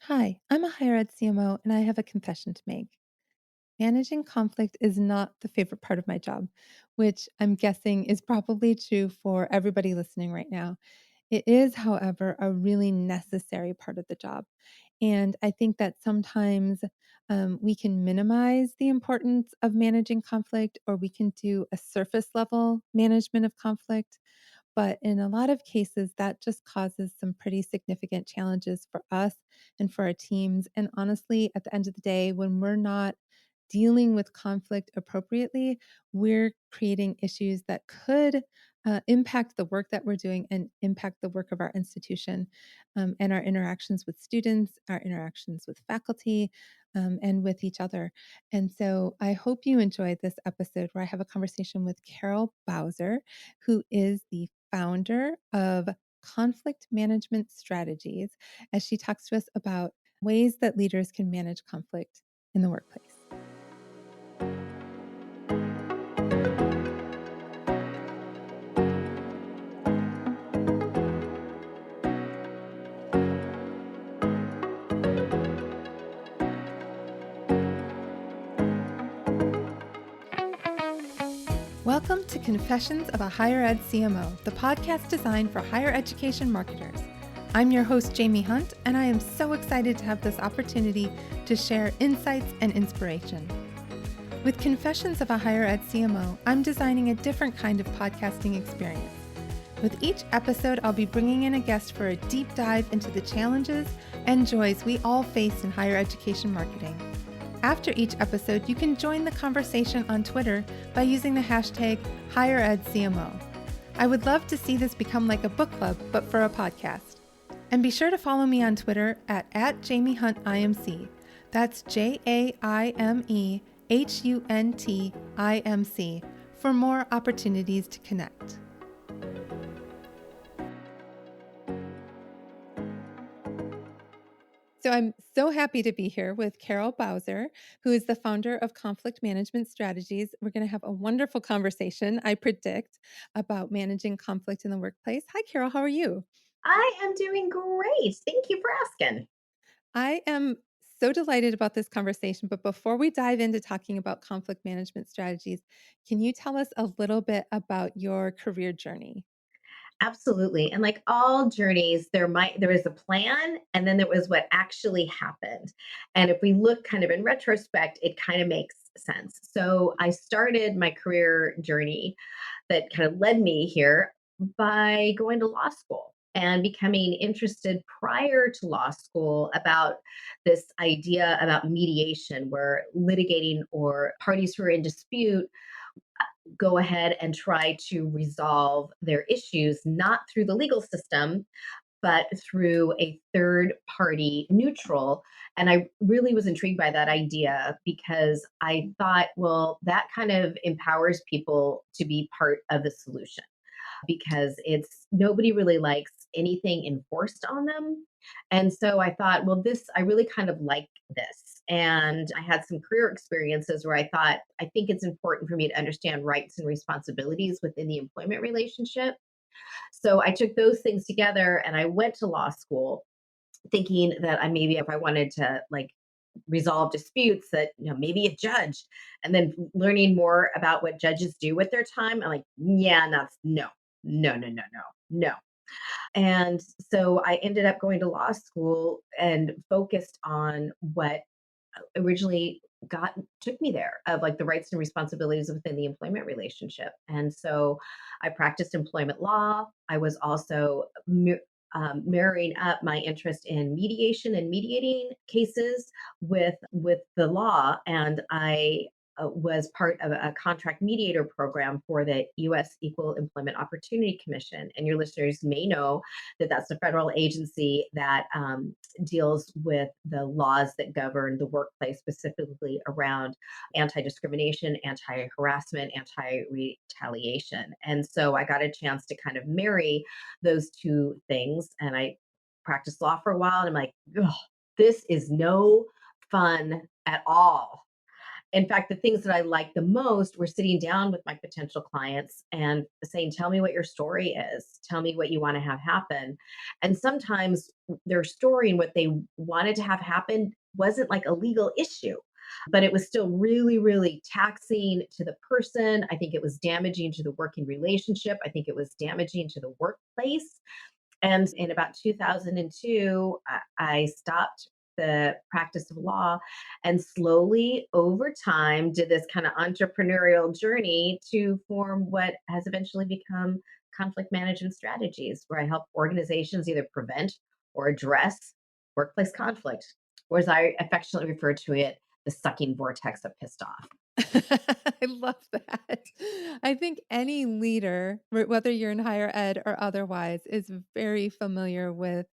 Hi, I'm a higher ed CMO and I have a confession to make. Managing conflict is not the favorite part of my job, which I'm guessing is probably true for everybody listening right now. It is, however, a really necessary part of the job. And I think that sometimes we can minimize the importance of managing conflict, or we can do a surface level management of conflict. But in a lot of cases, that just causes some pretty significant challenges for us and for our teams. And honestly, at the end of the day, when we're not dealing with conflict appropriately, we're creating issues that could impact the work that we're doing and impact the work of our institution and our interactions with students, our interactions with faculty, and with each other. And so I hope you enjoyed this episode where I have a conversation with Carol Bowser, who is the founder of Conflict Management Strategies, as she talks to us about ways that leaders can manage conflict in the workplace. Welcome to Confessions of a Higher Ed CMO, the podcast designed for higher education marketers. I'm your host, Jaime Hunt, and I am so excited to have this opportunity to share insights and inspiration. With Confessions of a Higher Ed CMO, I'm designing a different kind of podcasting experience. With each episode, I'll be bringing in a guest for a deep dive into the challenges and joys we all face in higher education marketing. After each episode, you can join the conversation on Twitter by using the hashtag HigherEdCMO. I would love to see this become like a book club, but for a podcast. And be sure to follow me on Twitter at JamieHuntIMC. That's JamieHuntIMC for more opportunities to connect. So I'm so happy to be here with Carol Bowser, who is the founder of Conflict Management Strategies. We're going to have a wonderful conversation, I predict, about managing conflict in the workplace. Hi, Carol. How are you? I am doing great. Thank you for asking. I am so delighted about this conversation. But before we dive into talking about conflict management strategies, can you tell us a little bit about your career journey? Absolutely. And like all journeys, there is a plan and then there was what actually happened. And if we look kind of in retrospect, it kind of makes sense. So I started my career journey that kind of led me here by going to law school and becoming interested prior to law school about this idea about mediation where litigating or parties who are in dispute go ahead and try to resolve their issues not through the legal system but through a third party neutral. And I really was intrigued by that idea because I thought, well, that kind of empowers people to be part of the solution because it's nobody really likes anything enforced on them. And so I thought, well, I really kind of like this. And I had some career experiences where I thought, I think it's important for me to understand rights and responsibilities within the employment relationship. So I took those things together and I went to law school thinking that I maybe if I wanted to like resolve disputes that maybe a judge and then learning more about what judges do with their time, I'm like, yeah, that's no. And so I ended up going to law school and focused on what originally got took me there of like the rights and responsibilities within the employment relationship. And so I practiced employment law. I was also marrying up my interest in mediation and mediating cases with the law, and I was part of a contract mediator program for the U.S. Equal Employment Opportunity Commission. And your listeners may know that that's a federal agency that deals with the laws that govern the workplace, specifically around anti discrimination, anti harassment, anti retaliation. And so I got a chance to kind of marry those two things. And I practiced law for a while. And I'm like, oh, this is no fun at all. In fact, the things that I like the most were sitting down with my potential clients and saying, tell me what your story is. Tell me what you want to have happen. And sometimes their story and what they wanted to have happen wasn't like a legal issue, but it was still really, really taxing to the person. I think it was damaging to the working relationship. I think it was damaging to the workplace. And in about 2002, I stopped the practice of law and slowly over time did this kind of entrepreneurial journey to form what has eventually become conflict management strategies, where I help organizations either prevent or address workplace conflict, or as I affectionately refer to it, the sucking vortex of pissed off. I love that. I think any leader, whether you're in higher ed or otherwise, is very familiar with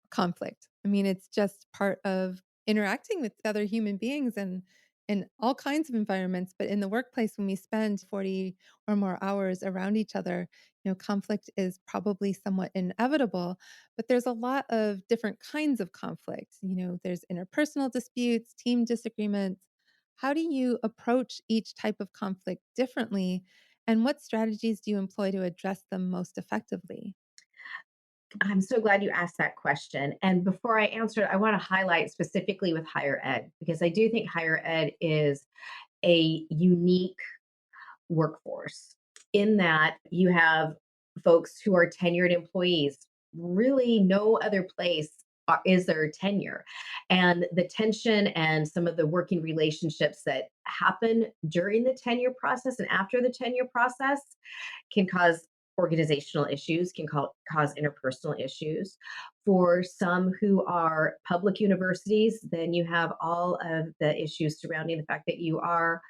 conflict. I mean, it's just part of interacting with other human beings and in all kinds of environments, but in the workplace when we spend 40 or more hours around each other, conflict is probably somewhat inevitable, but there's a lot of different kinds of conflict. There's interpersonal disputes, team disagreements. How do you approach each type of conflict differently, and what strategies do you employ to address them most effectively? I'm so glad you asked that question. And before I answer it, I want to highlight specifically with higher ed, because I do think higher ed is a unique workforce in that you have folks who are tenured employees. Really, no other place is there tenure. And the tension and some of the working relationships that happen during the tenure process and after the tenure process can cause organizational issues, can cause interpersonal issues. For some who are public universities, then you have all of the issues surrounding the fact that you are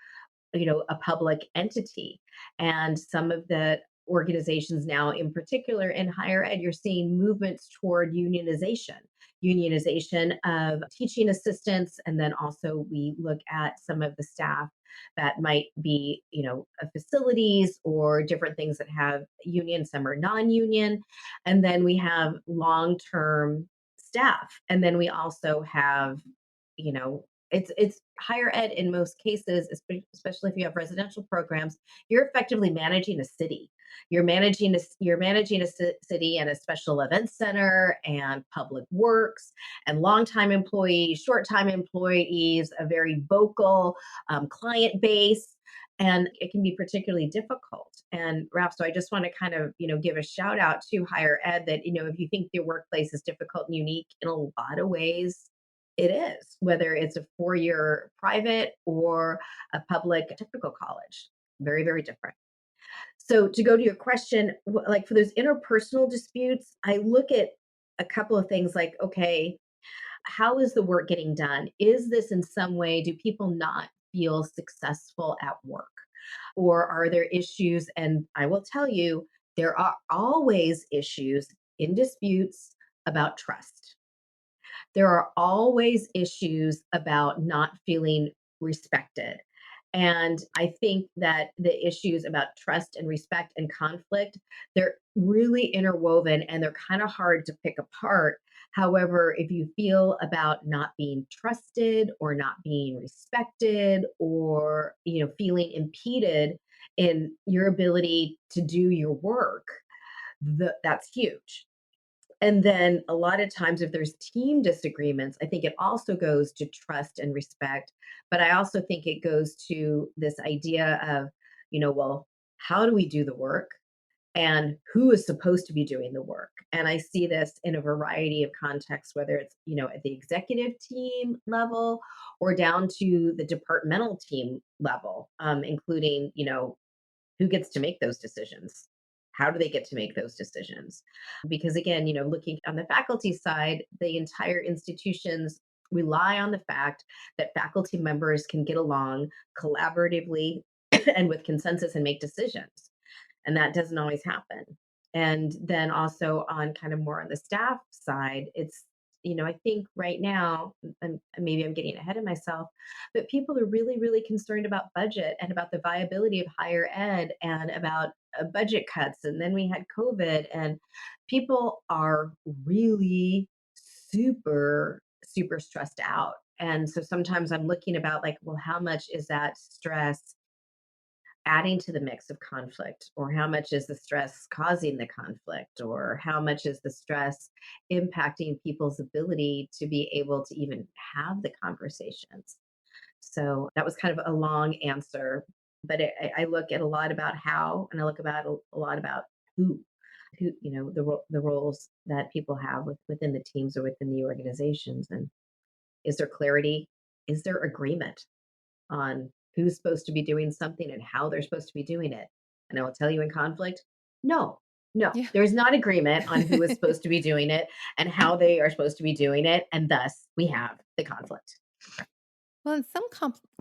a public entity. And some of the organizations now, in particular in higher ed, you're seeing movements toward unionization of teaching assistants. And then also we look at some of the staff that might be, facilities or different things that have union, some are non-union. And then we have long-term staff. And then we also have, it's higher ed in most cases, especially if you have residential programs. You're effectively managing a city. You're managing a city and a special events center and public works and longtime employees, short time employees, a very vocal client base. And it can be particularly difficult. And Ralph, so I just want to kind of, give a shout out to higher ed that, if you think your workplace is difficult and unique, in a lot of ways, it is, whether it's a 4-year private or a public technical college. Very, very different. So, to go to your question, like for those interpersonal disputes, I look at a couple of things like, okay, how is the work getting done? Is this in some way, do people not feel successful at work? Or are there issues? And I will tell you, there are always issues in disputes about trust. There are always issues about not feeling respected. And I think that the issues about trust and respect and conflict, they're really interwoven and they're kind of hard to pick apart. However, if you feel about not being trusted or not being respected or, feeling impeded in your ability to do your work, that's huge. And then a lot of times, if there's team disagreements, I think it also goes to trust and respect. But I also think it goes to this idea of, well, how do we do the work? And who is supposed to be doing the work? And I see this in a variety of contexts, whether it's, at the executive team level or down to the departmental team level, including, who gets to make those decisions? How do they get to make those decisions? Because again, looking on the faculty side, the entire institutions rely on the fact that faculty members can get along collaboratively and with consensus and make decisions. And that doesn't always happen. And then also on kind of more on the staff side, it's, I think right now, and maybe I'm getting ahead of myself, but people are really, really concerned about budget and about the viability of higher ed and about budget cuts. And then we had COVID, and people are really super, super stressed out. And so sometimes I'm looking about like, well, how much is that stress adding to the mix of conflict, or how much is the stress causing the conflict, or how much is the stress impacting people's ability to be able to even have the conversations. So that was kind of a long answer, but I look at a lot about how, and I look about a lot about who, the roles that people have within the teams or within the organizations, and is there clarity? Is there agreement on who's supposed to be doing something and how they're supposed to be doing it? And I will tell you, in conflict, no, no, Yeah. there's not agreement on who is supposed to be doing it and how they are supposed to be doing it. And thus we have the conflict. Well, in some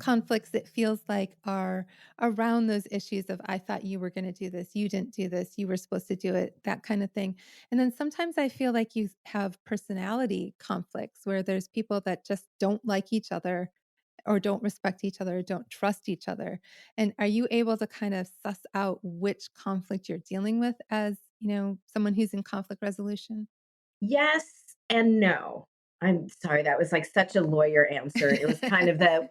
conflicts, it feels like are around those issues of I thought you were going to do this, you didn't do this, you were supposed to do it, that kind of thing. And then sometimes I feel like you have personality conflicts where there's people that just don't like each other or don't respect each other, or don't trust each other. And are you able to kind of suss out which conflict you're dealing with as, someone who's in conflict resolution? Yes and no. I'm sorry, that was like such a lawyer answer. It was kind of the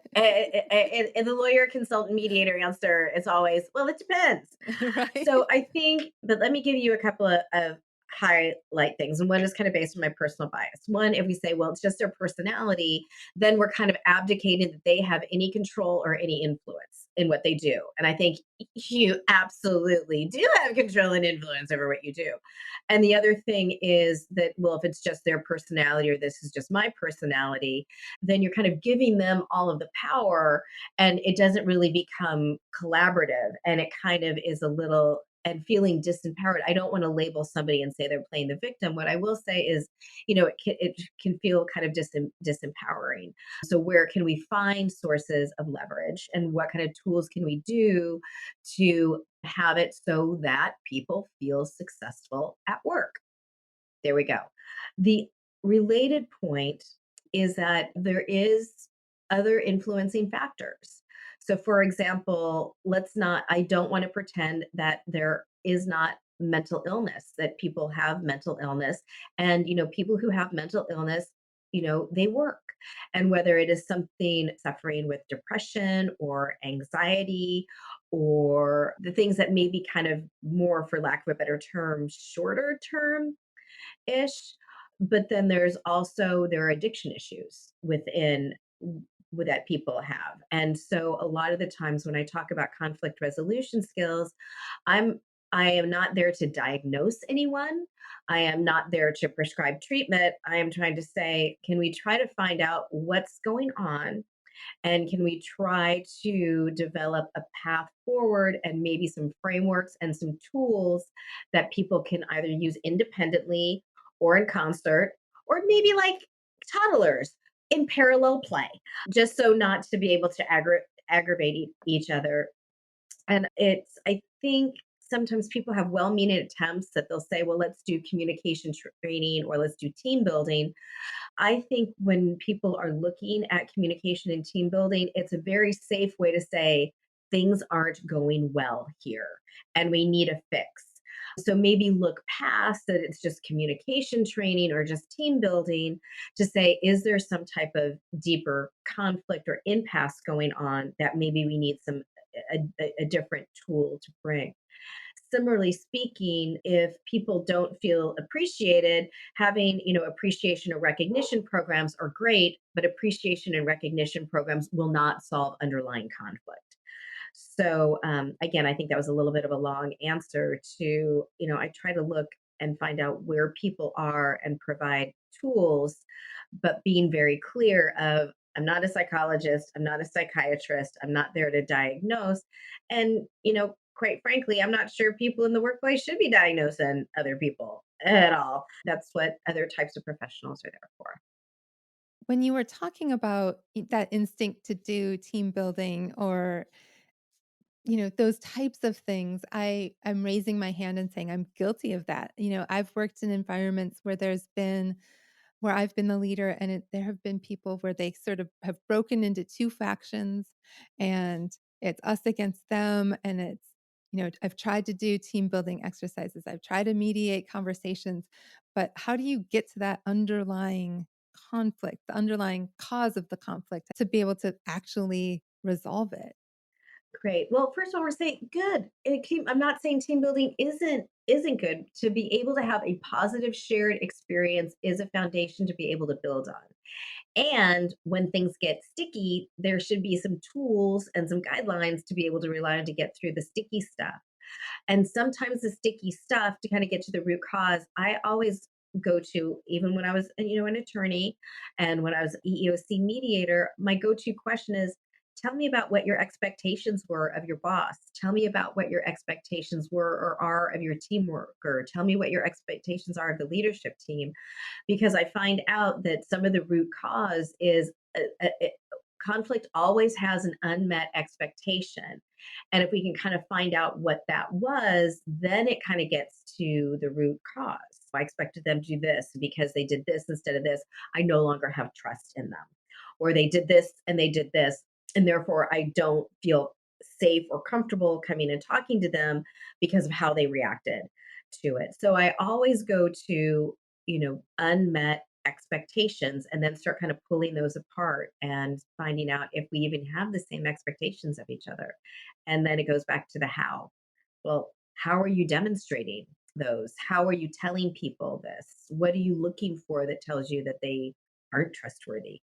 lawyer consultant mediator answer is always, well, it depends. Right? So I think, but let me give you a couple of highlight things. And one is kind of based on my personal bias. One, if we say, well, it's just their personality, then we're kind of abdicating that they have any control or any influence in what they do. And I think you absolutely do have control and influence over what you do. And the other thing is that, well, if it's just their personality or this is just my personality, then you're kind of giving them all of the power and it doesn't really become collaborative, and it kind of is a little, and feeling disempowered. I don't want to label somebody and say they're playing the victim. What I will say is, it can feel kind of disempowering. So where can we find sources of leverage, and what kind of tools can we do to have it so that people feel successful at work? There we go. The related point is that there is other influencing factors. So for example, I don't want to pretend that there is not mental illness, that people have mental illness, and people who have mental illness, they work. And whether it is something suffering with depression or anxiety, or the things that may be kind of more, for lack of a better term, shorter term ish. But then there are addiction issues that people have. And so a lot of the times when I talk about conflict resolution skills, I'm I am not there to diagnose anyone. I am not there to prescribe treatment. I am trying to say, can we try to find out what's going on, and can we try to develop a path forward and maybe some frameworks and some tools that people can either use independently or in concert, or maybe like toddlers in parallel play, just so not to be able to aggravate each other. And I think sometimes people have well meaning attempts that they'll say, well, let's do communication training or let's do team building. I think when people are looking at communication and team building, it's a very safe way to say things aren't going well here and we need a fix. So maybe look past that it's just communication training or just team building to say, is there some type of deeper conflict or impasse going on that maybe we need a different tool to bring? Similarly speaking, if people don't feel appreciated, having appreciation or recognition programs are great, but appreciation and recognition programs will not solve underlying conflict. So again, I think that was a little bit of a long answer to, I try to look and find out where people are and provide tools, but being very clear of, I'm not a psychologist, I'm not a psychiatrist, I'm not there to diagnose. And, quite frankly, I'm not sure people in the workplace should be diagnosing other people at all. That's what other types of professionals are there for. When you were talking about that instinct to do team building or, those types of things, I'm raising my hand and saying I'm guilty of that. I've worked in environments where I've been the leader, and there have been people where they sort of have broken into 2 factions, and it's us against them, and I've tried to do team building exercises. I've tried to mediate conversations, but how do you get to that underlying conflict, the underlying cause of the conflict to be able to actually resolve it. Great. Well, first of all, we're saying good. I'm not saying team building isn't good. To be able to have a positive shared experience is a foundation to be able to build on. And when things get sticky, there should be some tools and some guidelines to be able to rely on to get through the sticky stuff. And sometimes the sticky stuff, to kind of get to the root cause, I always go to, even when I was, an attorney, and when I was EEOC mediator, my go-to question is, tell me about what your expectations were of your boss. Tell me about what your expectations were or are of your team worker. Tell me what your expectations are of the leadership team, because I find out that some of the root cause is conflict always has an unmet expectation. And if we can kind of find out what that was, then it kind of gets to the root cause. I expected them to do this because they did this instead of this. I no longer have trust in them. Or they did this and they did this. And therefore, I don't feel safe or comfortable coming and talking to them because of how they reacted to it. So I always go to, unmet expectations and then start kind of pulling those apart and finding out if we even have the same expectations of each other. And then it goes back to the how. Well, how are you demonstrating those? How are you telling people this? What are you looking for that tells you that they aren't trustworthy?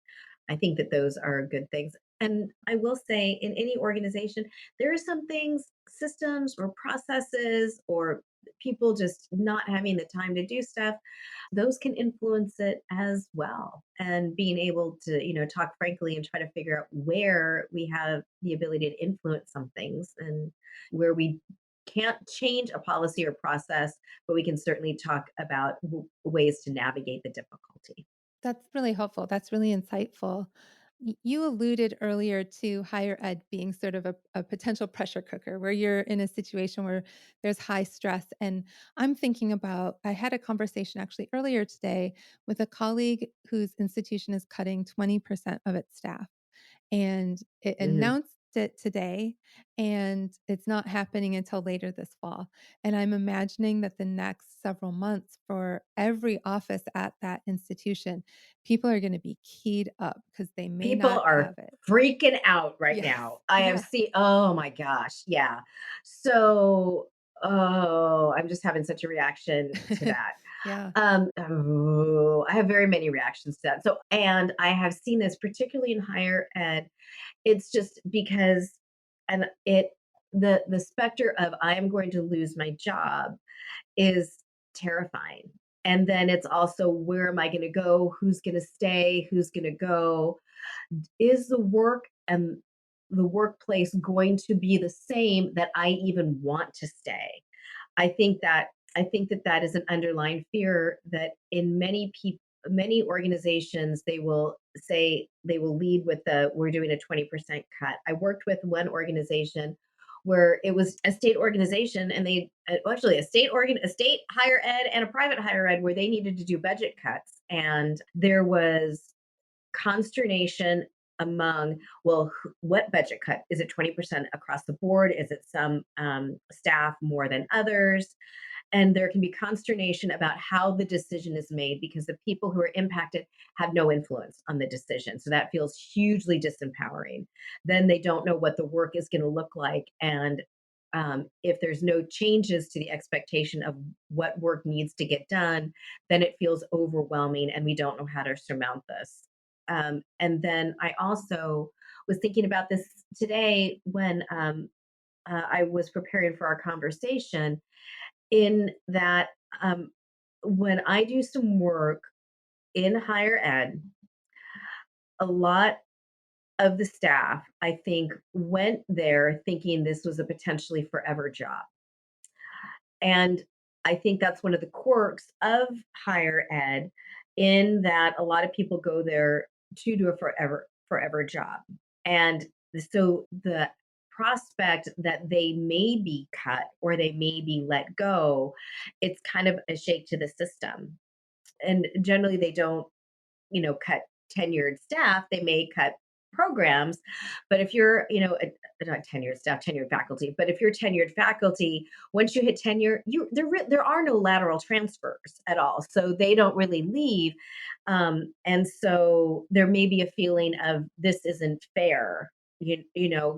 I think that those are good things. And I will say, in any organization, there are some things, systems or processes or people just not having the time to do stuff, those can influence it as well. And being able to, talk frankly and try to figure out where we have the ability to influence some things and where we can't change a policy or process, but we can certainly talk about ways to navigate the difficulty. That's really helpful. That's really insightful. You alluded earlier to higher ed being sort of a potential pressure cooker where you're in a situation where there's high stress. And I'm thinking about, I had a conversation actually earlier today with a colleague whose institution is cutting 20% of its staff. And it Mhm. announced it today, and it's not happening until later this fall. And I'm imagining that the next several months for every office at that institution, people are going to be keyed up because they may People not are have it. freaking out right Yes. now. I have Yeah. seen, oh my gosh, yeah. So, oh, I'm just having such a reaction to that. Yeah. I have very many reactions to that. So, and I have seen this particularly in higher ed. It's just because, and the specter of I am going to lose my job is terrifying. And then it's also, where am I going to go? Who's going to stay? Who's going to go? Is the work and the workplace going to be the same that I even want to stay? I think that that is an underlying fear that in many organizations, they will say, they will lead with the, we're doing a 20% cut. I worked with one organization where it was a state organization, and they actually a state higher ed and a private higher ed, where they needed to do budget cuts, and there was consternation among, well, what budget cut? Is it 20% across the board? Is it some staff more than others? And there can be consternation about how the decision is made, because the people who are impacted have no influence on the decision. So that feels hugely disempowering. Then they don't know what the work is going to look like. And if there's no changes to the expectation of what work needs to get done, then it feels overwhelming and we don't know how to surmount this. And then I also was thinking about this today when I was preparing for our conversation, in that, when I do some work in higher ed, a lot of the staff, I think, went there thinking this was a potentially forever job. And I think that's one of the quirks of higher ed, in that a lot of people go there to do a forever job. And so the prospect that they may be cut or they may be let go, it's kind of a shake to the system. And generally they don't, cut tenured staff, they may cut programs. But if you're, not tenured staff, tenured faculty, but if you're tenured faculty, once you hit tenure, there are no lateral transfers at all. So they don't really leave. And so there may be a feeling of this isn't fair,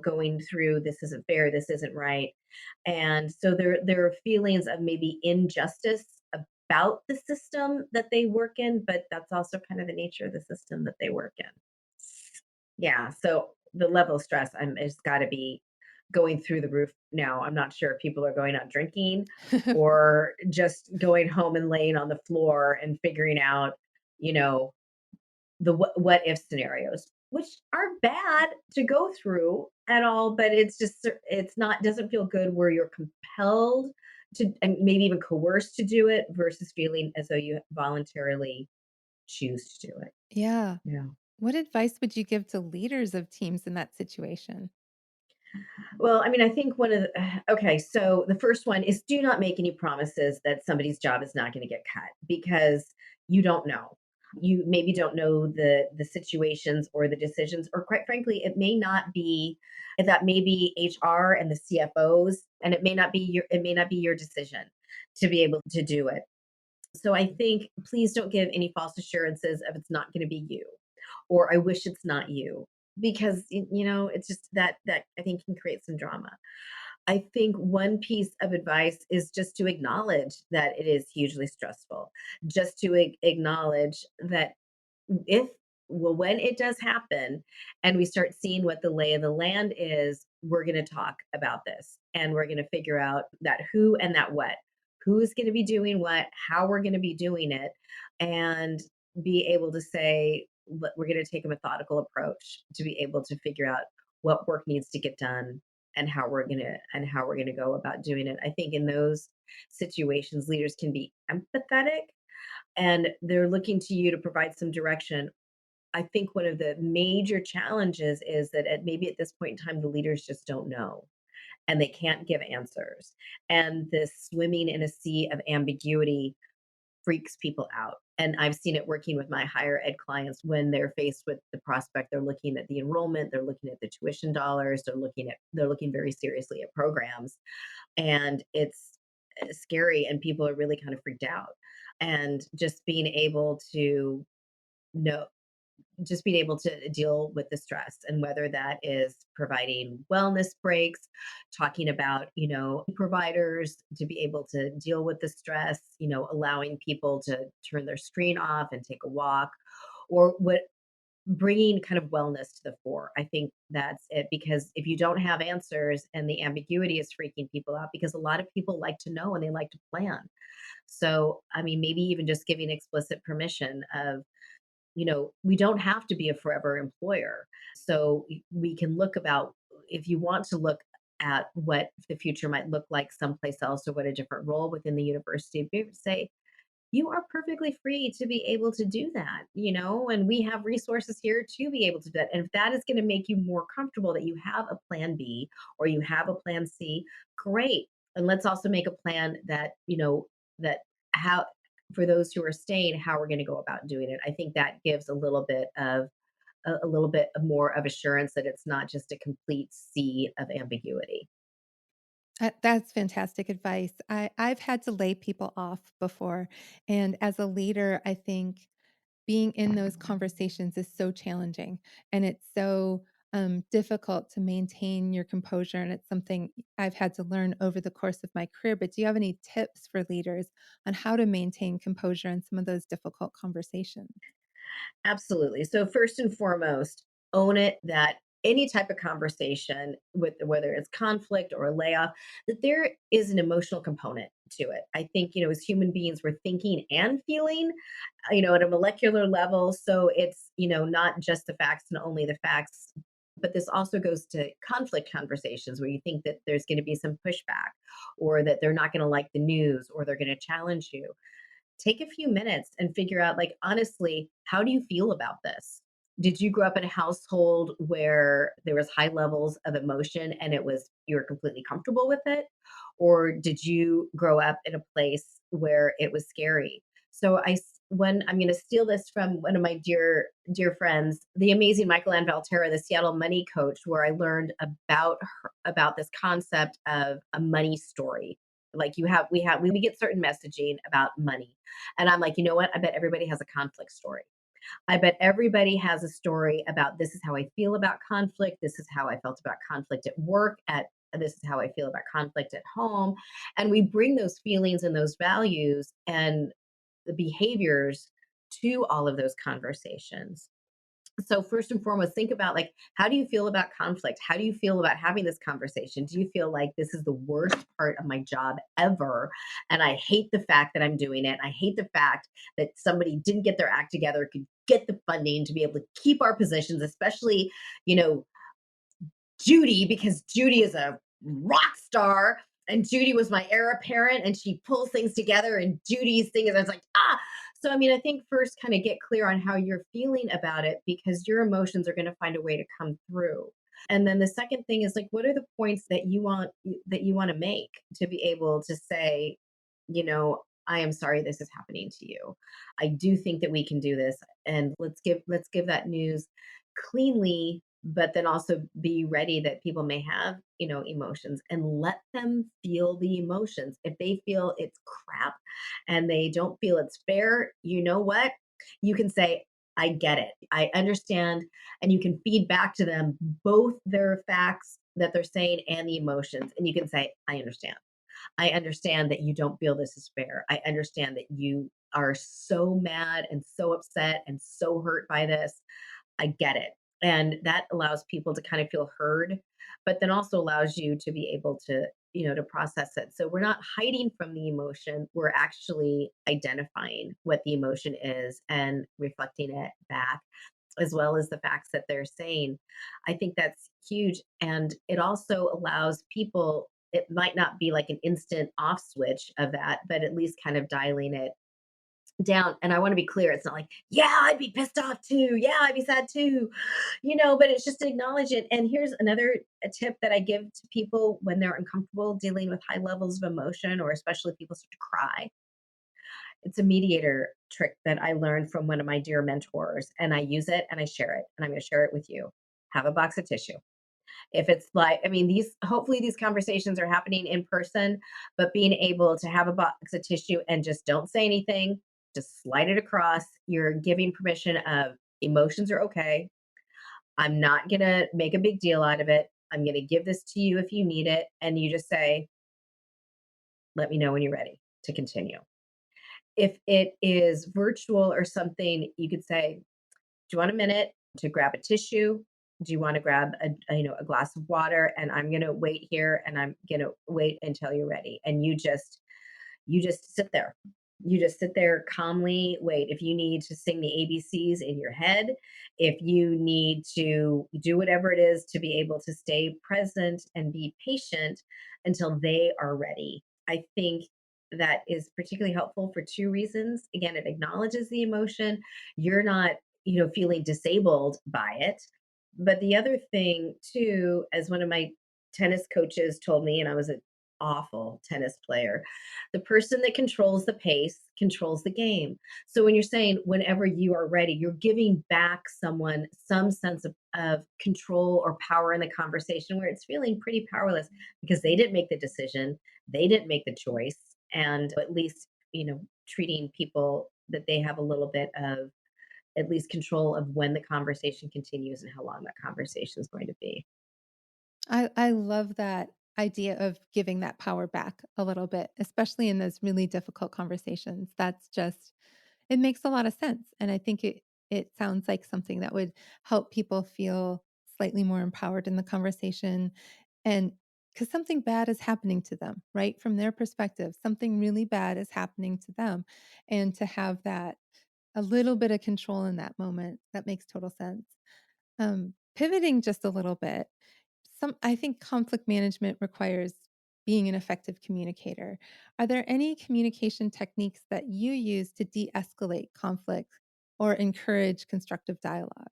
going through this isn't fair, this isn't right. And so there are feelings of maybe injustice about the system that they work in, but that's also kind of the nature of the system that they work in. Yeah, so the level of stress it's got to be going through the roof now. I'm not sure if people are going out drinking or just going home and laying on the floor and figuring out, you know, the what if scenarios, which aren't bad to go through at all, but it's not doesn't feel good where you're compelled to and maybe even coerced to do it versus feeling as though you voluntarily choose to do it. Yeah. Yeah. What advice would you give to leaders of teams in that situation? Well, I mean, I think one of the okay, so the first one is do not make any promises that somebody's job is not going to get cut because you don't know. You maybe don't know the situations or the decisions, or quite frankly, that may be HR and the CFOs, and it may not be your decision to be able to do it. So I think please don't give any false assurances of it's not going to be you or I wish it's not you because it's just that I think can create some drama. I think one piece of advice is just to acknowledge that it is hugely stressful. Just to acknowledge that if well when it does happen and we start seeing what the lay of the land is, we're going to talk about this and we're going to figure out that who and that what, who's going to be doing what, how we're going to be doing it, and be able to say we're going to take a methodical approach to be able to figure out what work needs to get done and how we're going to go about doing it. I think in those situations leaders can be empathetic and they're looking to you to provide some direction. I think one of the major challenges is that maybe at this point in time, the leaders just don't know and they can't give answers. And this swimming in a sea of ambiguity freaks people out. And I've seen it working with my higher ed clients when they're faced with the prospect. They're looking at the enrollment, they're looking at the tuition dollars, they're looking very seriously at programs. And it's scary and people are really kind of freaked out. And know just being able to deal with the stress and whether that is providing wellness breaks, talking about, providers to be able to deal with the stress, allowing people to turn their screen off and take a walk or what bringing kind of wellness to the fore. I think that's it because if you don't have answers and the ambiguity is freaking people out because a lot of people like to know and they like to plan. So, I mean, maybe even just giving explicit permission of we don't have to be a forever employer. So we can look about if you want to look at what the future might look like someplace else or what a different role within the university, be able to say, you are perfectly free to be able to do that, and we have resources here to be able to do that. And if that is going to make you more comfortable that you have a plan B or you have a plan C, great. And let's also make a plan that, that how for those who are staying, how we're going to go about doing it. I think that gives a little bit more of assurance that it's not just a complete sea of ambiguity. That's fantastic advice. I've had to lay people off before, and as a leader, I think being in those conversations is so challenging, and it's so, difficult to maintain your composure, and it's something I've had to learn over the course of my career, but do you have any tips for leaders on how to maintain composure in some of those difficult conversations? Absolutely. So first and foremost, own it that any type of conversation with whether it's conflict or a layoff, that there is an emotional component to it. I think, as human beings, we're thinking and feeling, at a molecular level. So it's, not just the facts and only the facts. But this also goes to conflict conversations where you think that there's going to be some pushback or that they're not going to like the news or they're going to challenge you. Take a few minutes and figure out, like, honestly, how do you feel about this? Did you grow up in a household where there was high levels of emotion and you were completely comfortable with it? Or did you grow up in a place where it was scary? So when I'm going to steal this from one of my dear friends, the amazing Michael Ann Valterra, the Seattle money coach, where I learned about this concept of a money story. Like we get certain messaging about money, and I'm like, you know what? I bet everybody has a conflict story. I bet everybody has a story about this is how I feel about conflict. This is how I felt about conflict at work. At this is how I feel about conflict at home, and we bring those feelings and those values and the behaviors to all of those conversations. So first and foremost, think about like, how do you feel about conflict? How do you feel about having this conversation? Do you feel like this is the worst part of my job ever, and I hate the fact that I'm doing it? I hate the fact that somebody didn't get their act together, could get the funding to be able to keep our positions, especially, you know, Judy, because Judy is a rock star. And Judy was my heir apparent, and she pulls things together. And Judy's thing is, I was like, ah. So, I mean, I think first kind of get clear on how you're feeling about it, because your emotions are going to find a way to come through. And then the second thing is like, what are the points that you want to make to be able to say, I am sorry this is happening to you. I do think that we can do this, and let's give that news cleanly, but then also be ready that people may have, emotions, and let them feel the emotions. If they feel it's crap and they don't feel it's fair, you know what? You can say, I get it. I understand. And you can feed back to them both their facts that they're saying and the emotions. And you can say, I understand. I understand that you don't feel this is fair. I understand that you are so mad and so upset and so hurt by this. I get it. And that allows people to kind of feel heard, but then also allows you to be able to, to process it. So we're not hiding from the emotion. We're actually identifying what the emotion is and reflecting it back, as well as the facts that they're saying. I think that's huge. And it also allows people, it might not be like an instant off switch of that, but at least kind of dialing it down. And I want to be clear, it's not like, yeah, I'd be pissed off too. Yeah, I'd be sad too. But it's just to acknowledge it. And here's another a tip that I give to people when they're uncomfortable dealing with high levels of emotion, or especially if people start to cry. It's a mediator trick that I learned from one of my dear mentors, and I use it and I share it, and I'm going to share it with you. Have a box of tissue. If it's like, I mean, these hopefully these conversations are happening in person, but being able to have a box of tissue and just don't say anything, just slide it across. You're giving permission of emotions are okay. I'm not going to make a big deal out of it. I'm going to give this to you if you need it. And you just say, let me know when you're ready to continue. If it is virtual or something, you could say, do you want a minute to grab a tissue? Do you want to grab a glass of water? And I'm going to wait here, and I'm going to wait until you're ready. And you just sit there. You just sit there calmly, wait. If you need to sing the ABCs in your head, if you need to do whatever it is to be able to stay present and be patient until they are ready. I think that is particularly helpful for two reasons. Again, it acknowledges the emotion. You're not, feeling disabled by it. But the other thing too, as one of my tennis coaches told me, and I was an awful tennis player, the person that controls the pace controls the game. So when you're saying whenever you are ready, you're giving back someone some sense of control or power in the conversation, where it's feeling pretty powerless because they didn't make the decision, they didn't make the choice. And at least, treating people that they have a little bit of at least control of when the conversation continues and how long that conversation is going to be. I love that idea of giving that power back a little bit, especially in those really difficult conversations. That's just it makes a lot of sense, and I think it sounds like something that would help people feel slightly more empowered in the conversation, and because something bad is happening to them, right? From their perspective, something really bad is happening to them, and to have that a little bit of control in that moment, that makes total sense. Pivoting just a little bit, I think conflict management requires being an effective communicator. Are there any communication techniques that you use to de-escalate conflict or encourage constructive dialogue?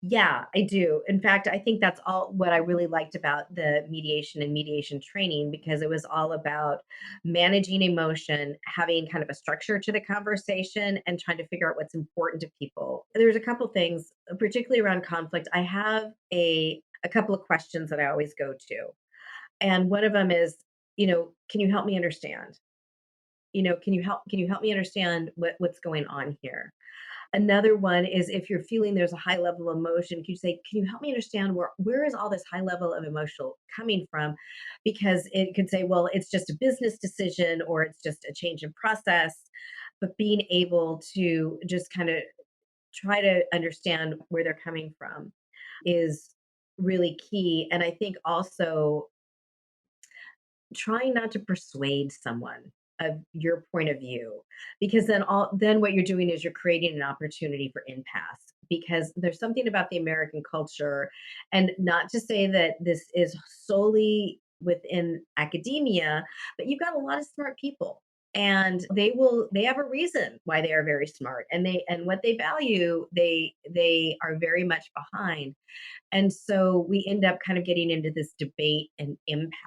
Yeah, I do. In fact, I think that's all what I really liked about the mediation and mediation training because it was all about managing emotion, having kind of a structure to the conversation, and trying to figure out what's important to people. There's a couple things, particularly around conflict. I have a couple of questions that I always go to. And one of them is, can you help me understand? Can you help me understand what's going on here? Another one is if you're feeling there's a high level of emotion, can you say, "Can you help me understand where is all this high level of emotional coming from?" Because it could say, "Well, it's just a business decision or it's just a change in process." But being able to just kind of try to understand where they're coming from is really key. And I think also trying not to persuade someone of your point of view because then what you're doing is you're creating an opportunity for impasse because there's something about the American culture, and not to say that this is solely within academia, but you've got a lot of smart people and they have a reason why they are very smart, and what they value they are very much behind. And so we end up kind of getting into this debate and impasse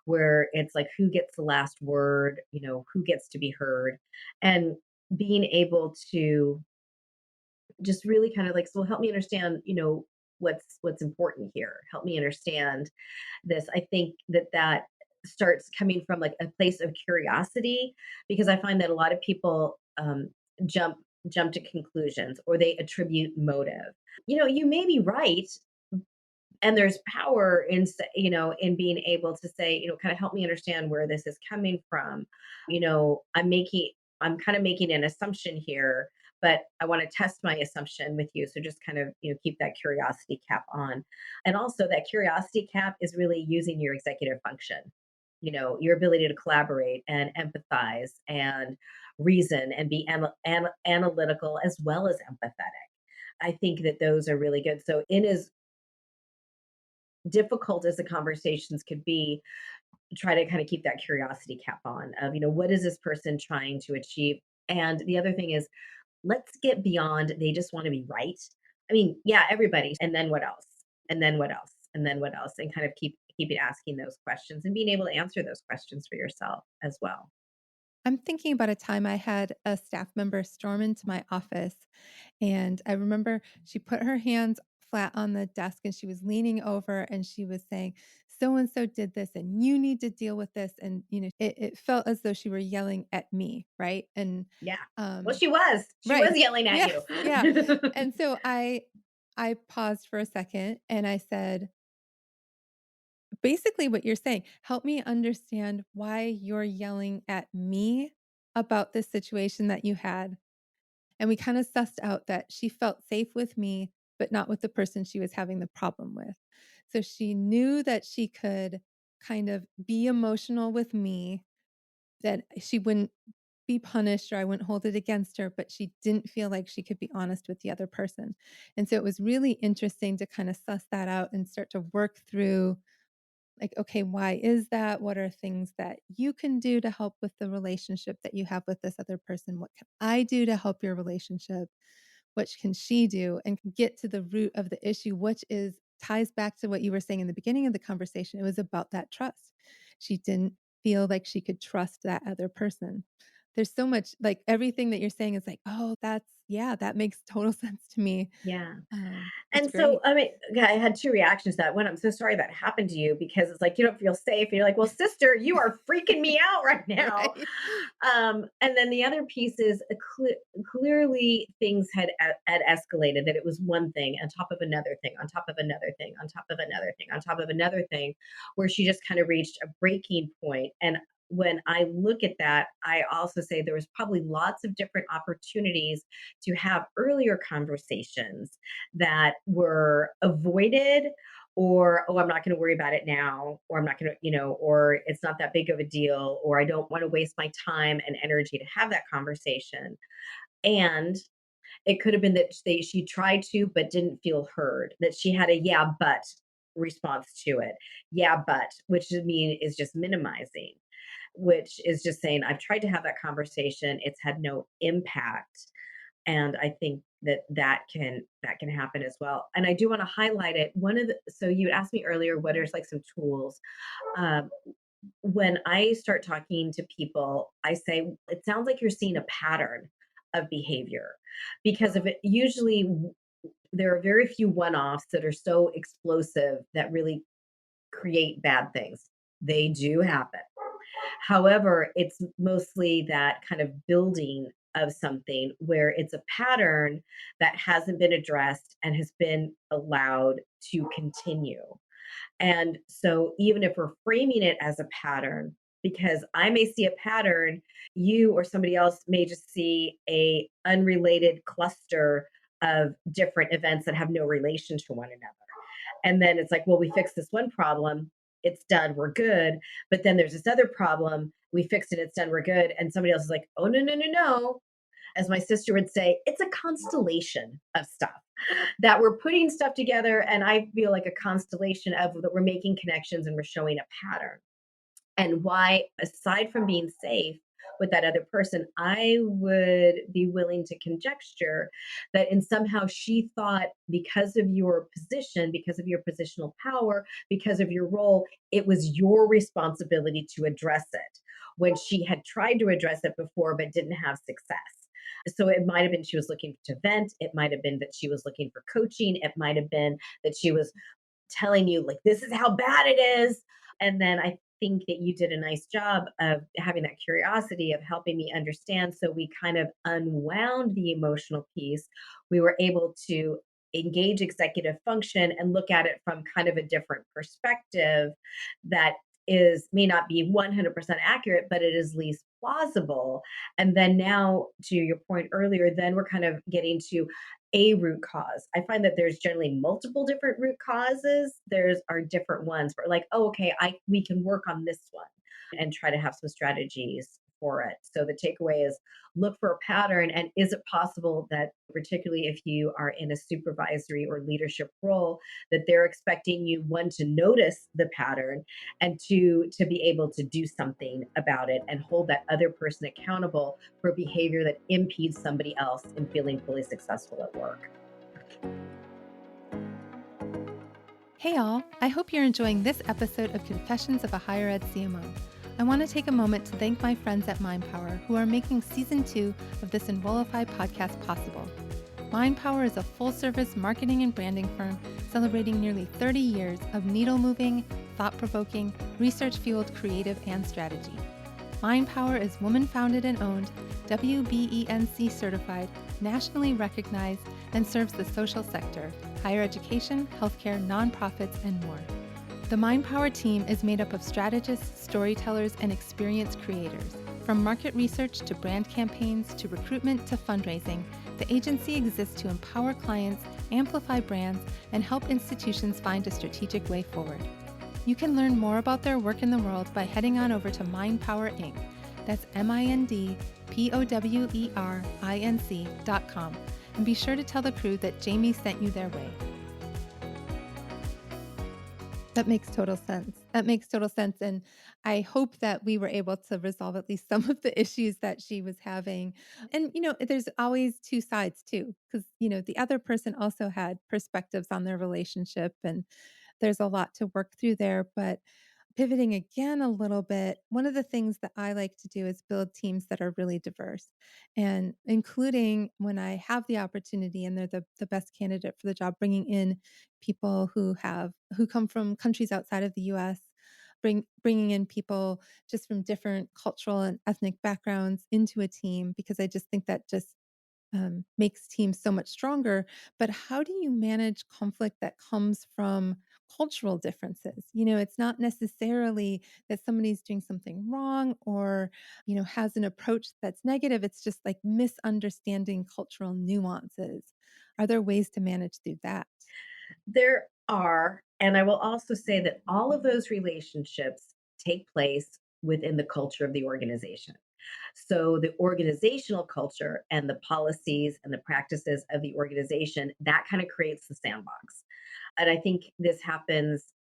where it's like who gets the last word, who gets to be heard, and being able to just really kind of like, so help me understand, what's important here. Help me understand this. I think that starts coming from like a place of curiosity because I find that a lot of people jump jump to conclusions or they attribute motive. You may be right, and there's power in in being able to say, kind of help me understand where this is coming from. I'm kind of making an assumption here, but I want to test my assumption with you, so just kind of keep that curiosity cap on. And also that curiosity cap is really using your executive function, your ability to collaborate and empathize and reason and be analytical as well as empathetic. I think that those are really good. So in as difficult as the conversations could be, try to kind of keep that curiosity cap on of, what is this person trying to achieve? And the other thing is, let's get beyond they just want to be right. I mean, yeah, everybody. And then what else? And then what else? And then what else? And kind of keep asking those questions and being able to answer those questions for yourself as well. I'm thinking about a time I had a staff member storm into my office, and I remember she put her hands flat on the desk and she was leaning over and she was saying, "So and so did this, and you need to deal with this." And, it felt as though she were yelling at me, right? And, Yeah. Well, um, she was right. yelling at Yes, you. yeah. And so I paused for a second and I said, basically what you're saying, help me understand why you're yelling at me about this situation that you had. And we kind of sussed out that she felt safe with me, but not with the person she was having the problem with. So she knew that she could kind of be emotional with me, that she wouldn't be punished or I wouldn't hold it against her, but she didn't feel like she could be honest with the other person. And so it was really interesting to kind of suss that out and start to work through, like, okay, why is that? What are things that you can do to help with the relationship that you have with this other person? What can I do to help your relationship? What can she do? And get to the root of the issue, which is ties back to what you were saying in the beginning of the conversation. It was about that trust. She didn't feel like she could trust that other person. There's so much, like, everything that you're saying is like, oh, yeah, that makes total sense to me. Yeah. It's And so, great. I mean, yeah, I had 2 reactions to that. One, I'm so sorry that happened to you because it's like you don't feel safe. And you're like, "Well, sister, you are freaking me out right now." Right. And then the other piece is clearly things had escalated, that it was one thing on top of another thing, on top of another thing, on top of another thing, on top of another thing, where she just kind of reached a breaking point. And when I look at that, I also say there was probably lots of different opportunities to have earlier conversations that were avoided, or, oh, I'm not going to worry about it now, or I'm not going to, or it's not that big of a deal, or I don't want to waste my time and energy to have that conversation. And it could have been that she tried to but didn't feel heard, that she had a yeah but response to it. Yeah but, which to me is just minimizing, which is just saying I've tried to have that conversation, it's had no impact. And I think that can happen as well. And I do want to highlight it. One of the so you asked me earlier what are like some tools. Um, when I start talking to people, I say, it sounds like you're seeing a pattern of behavior because of it. Usually, there are very few one offs that are so explosive that really create bad things. They do happen. However, it's mostly that kind of building of something where it's a pattern that hasn't been addressed and has been allowed to continue. And so even if we're framing it as a pattern, because I may see a pattern, you or somebody else may just see a unrelated cluster of different events that have no relation to one another. And then it's like, well, we fixed this one problem, it's done, we're good. But then there's this other problem, we fixed it, it's done, we're good. And somebody else is like, oh, no, no, no, no. As my sister would say, it's a constellation of stuff that we're putting stuff together. And I feel like a constellation of that we're making connections and we're showing a pattern. And why, aside from being safe with that other person, I would be willing to conjecture that in somehow she thought because of your position, because of your positional power, because of your role, it was your responsibility to address it when she had tried to address it before but didn't have success. So it might have been she was looking to vent. It might have been that she was looking for coaching. It might have been that she was telling you like this is how bad it is. And then I think that you did a nice job of having that curiosity of helping me understand, so we kind of unwound the emotional piece. We were able to engage executive function and look at it from kind of a different perspective that is may not be 100% accurate, but it is least plausible. And then now, to your point earlier, then we're kind of getting to a root cause. I find that there's generally multiple different root causes. There's are different ones where like, oh, okay, I we can work on this one and try to have some strategies for it. So the takeaway is look for a pattern, and is it possible that particularly if you are in a supervisory or leadership role that they're expecting you, one, to notice the pattern, and two, to be able to do something about it and hold that other person accountable for behavior that impedes somebody else in feeling fully successful at work. Hey, all. I hope you're enjoying this episode of Confessions of a Higher Ed CMO. I want to take a moment to thank my friends at MindPower who are making season 2 of this Involify podcast possible. MindPower is a full-service marketing and branding firm celebrating nearly 30 years of needle-moving, thought-provoking, research-fueled creative and strategy. MindPower is woman-founded and owned, WBENC certified, nationally recognized, and serves the social sector, higher education, healthcare, nonprofits, and more. The MindPower team is made up of strategists, storytellers, and experienced creators. From market research to brand campaigns to recruitment to fundraising, the agency exists to empower clients, amplify brands, and help institutions find a strategic way forward. You can learn more about their work in the world by heading on over to MindPower Inc. That's MindPowerInc.com. And be sure to tell the crew that Jaime sent you their way. That makes total sense. That makes total sense. And I hope that we were able to resolve at least some of the issues that she was having. And, there's always two sides too, because, the other person also had perspectives on their relationship and there's a lot to work through there. But pivoting again a little bit, one of the things that I like to do is build teams that are really diverse, and including when I have the opportunity and they're the best candidate for the job, bringing in people who come from countries outside of the US, bringing in people just from different cultural and ethnic backgrounds into a team, because I just think that just makes teams so much stronger. But how do you manage conflict that comes from cultural differences? It's not necessarily that somebody's doing something wrong or, has an approach that's negative. It's just like misunderstanding cultural nuances. Are there ways to manage through that? There are, and I will also say that all of those relationships take place within the culture of the organization. So the organizational culture and the policies and the practices of the organization, that kind of creates the sandbox. And I think this happens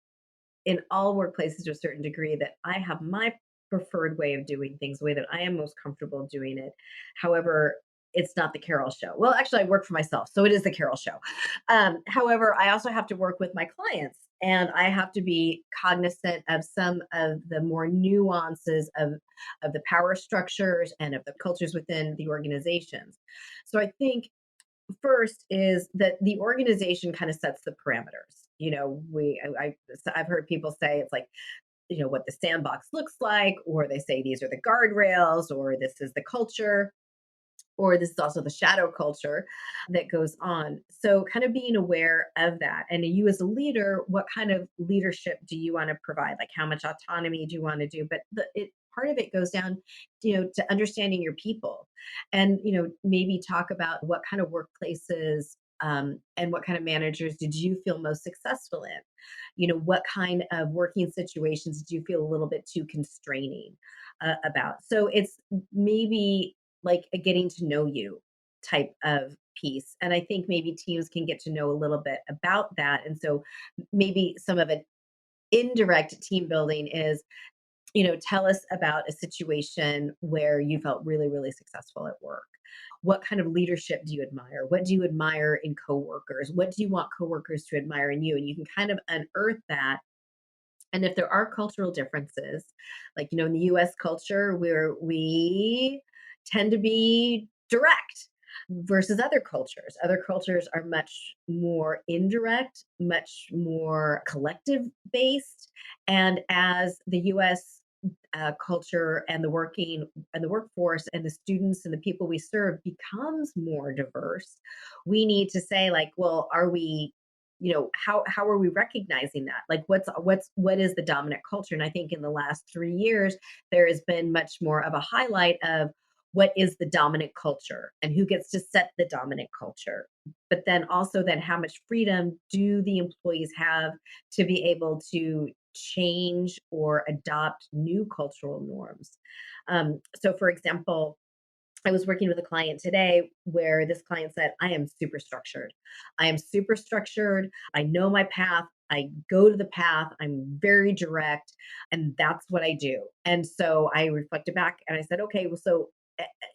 in all workplaces to a certain degree, that I have my preferred way of doing things, the way that I am most comfortable doing it. However, it's not the Carol show. Well, actually, I work for myself, so it is the Carol show. However, I also have to work with my clients, and I have to be cognizant of some of the more nuances of the power structures and of the cultures within the organizations. So I think first is that the organization kind of sets the parameters. I've heard people say it's like, what the sandbox looks like, or they say these are the guardrails, or this is the culture, or this is also the shadow culture that goes on. So, kind of being aware of that. And you, as a leader, what kind of leadership do you want to provide? Like, how much autonomy do you want to do? But part of it goes down, to understanding your people, and maybe talk about what kind of workplaces. And what kind of managers did you feel most successful in? What kind of working situations did you feel a little bit too constraining about? So it's maybe like a getting to know you type of piece. And I think maybe teams can get to know a little bit about that. And so maybe some of an indirect team building is, tell us about a situation where you felt really, really successful at work. What kind of leadership do you admire? What do you admire in coworkers? What do you want coworkers to admire in you? And you can kind of unearth that. And if there are cultural differences, like, in the US culture where we tend to be direct versus other cultures are much more indirect, much more collective based. And as the US culture and the workforce and the students and the people we serve becomes more diverse, we need to say, like, well, are we, how are we recognizing that? Like, what is the dominant culture? And I think in the last 3 years there has been much more of a highlight of what is the dominant culture and who gets to set the dominant culture, but then also then how much freedom do the employees have to be able to change or adopt new cultural norms. So for example, I was working with a client today where this client said, I am super structured. I am super structured. I know my path. I go to the path. I'm very direct. And that's what I do. And so I reflected back and I said, okay, well, so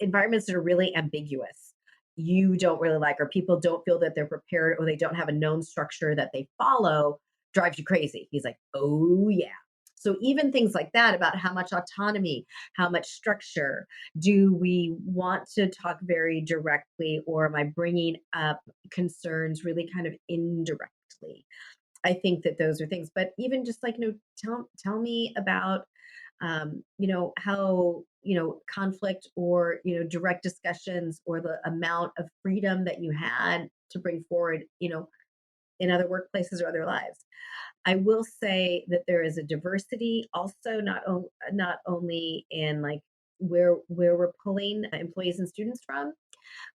environments that are really ambiguous, you don't really like, or people don't feel that they're prepared, or they don't have a known structure that they follow, drives you crazy. He's like, oh, yeah. So even things like that about how much autonomy, how much structure, do we want to talk very directly, or am I bringing up concerns really kind of indirectly? I think that those are things. But even just like, tell me about how, conflict, or, direct discussions, or the amount of freedom that you had to bring forward, in other workplaces or other lives. I will say that there is a diversity also, not only in, like, where we're pulling employees and students from,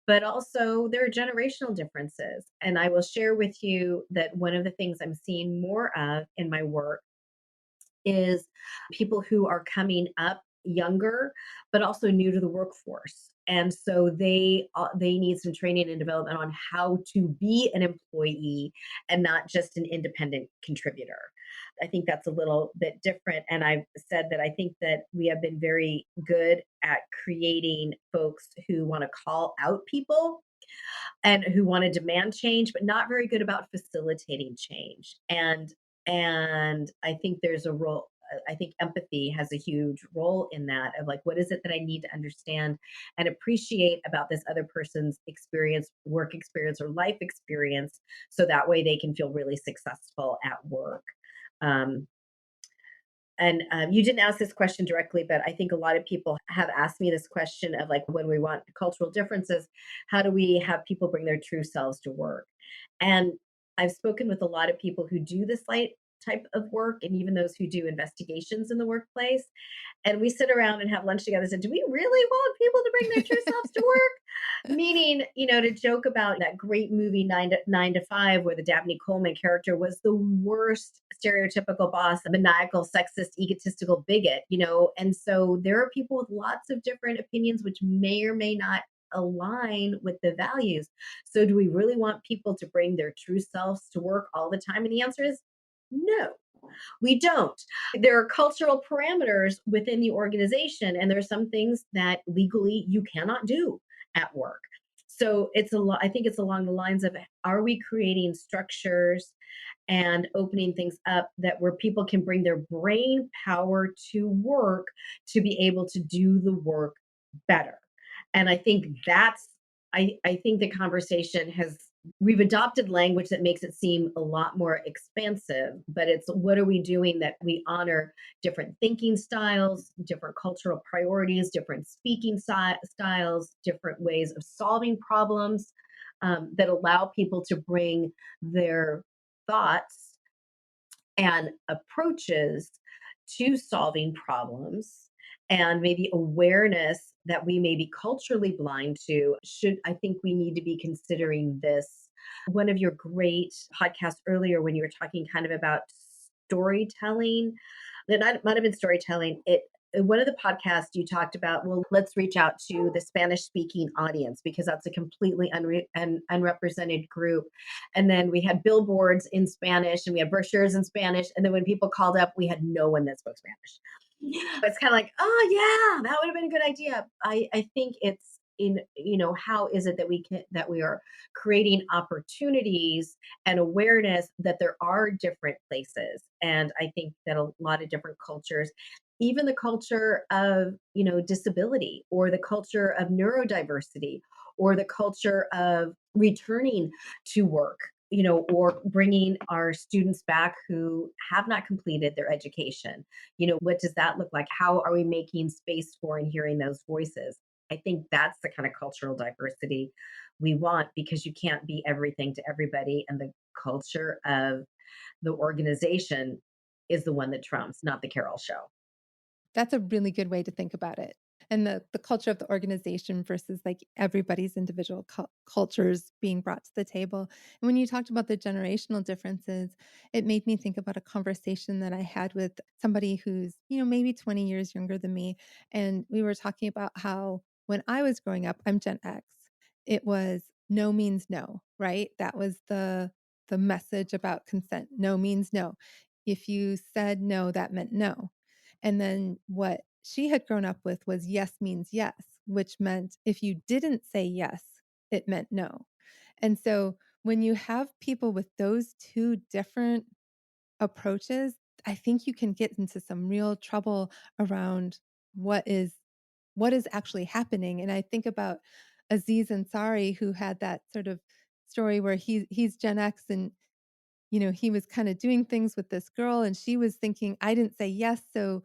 but also there are generational differences. And I will share with you that one of the things I'm seeing more of in my work is people who are coming up younger, but also new to the workforce. And so they need some training and development on how to be an employee and not just an independent contributor. I think that's a little bit different. And I've said that I think that we have been very good at creating folks who want to call out people and who want to demand change, but not very good about facilitating change. And I think there's a role. I think empathy has a huge role in that, of like, what is it that I need to understand and appreciate about this other person's experience, work experience, or life experience, so that way they can feel really successful at work. Um, and you didn't ask this question directly, but I think a lot of people have asked me this question of, like, when we want cultural differences, how do we have people bring their true selves to work? And I've spoken with a lot of people who do this type of work, and even those who do investigations in the workplace. And we sit around and have lunch together and said, do we really want people to bring their true selves to work? Meaning, to joke about that great movie Nine to Five, where the Dabney Coleman character was the worst stereotypical boss, a maniacal, sexist, egotistical bigot, And so there are people with lots of different opinions, which may or may not align with the values. So do we really want people to bring their true selves to work all the time? And the answer is no. We don't. There are cultural parameters within the organization, and there are some things that legally you cannot do at work. So it's a lot, I think it's along the lines of, are we creating structures and opening things up that where people can bring their brain power to work to be able to do the work better. And I think that's, I think the conversation has, we've adopted language that makes it seem a lot more expansive, but it's what are we doing that we honor different thinking styles, different cultural priorities, different speaking styles, different ways of solving problems, that allow people to bring their thoughts and approaches to solving problems, and maybe awareness that we may be culturally blind to. Should, I think we need to be considering this. One of your great podcasts earlier, when you were talking kind of about storytelling, that might have been storytelling, it, one of the podcasts you talked about, well, let's reach out to the Spanish speaking audience because that's a completely unrepresented group. And then we had billboards in Spanish and we had brochures in Spanish. And then when people called up, we had no one that spoke Spanish. It's kind of like, oh yeah, that would have been a good idea. I think it's in, you know, how is it that we can, that we are creating opportunities and awareness that there are different places. And I think that a lot of different cultures, even the culture of, you know, disability, or the culture of neurodiversity, or the culture of returning to work, you know, or bringing our students back who have not completed their education, you know, what does that look like? How are we making space for and hearing those voices? I think that's the kind of cultural diversity we want, because you can't be everything to everybody. And the culture of the organization is the one that trumps, not the Carol show. That's a really good way to think about it. And the culture of the organization versus like everybody's individual cultures being brought to the table. And when you talked about the generational differences, it made me think about a conversation that I had with somebody who's, you know, maybe 20 years younger than me. And we were talking about how when I was growing up, I'm Gen X, it was no means no, right? That was the message about consent. No means no. If you said no, that meant no. And then what she had grown up with was yes means yes, which meant if you didn't say yes, it meant no. And so when you have people with those two different approaches, I think you can get into some real trouble around what is what is actually happening. And I think about Aziz Ansari, who had that sort of story where he's Gen X and you know he was kind of doing things with this girl and she was thinking I didn't say yes so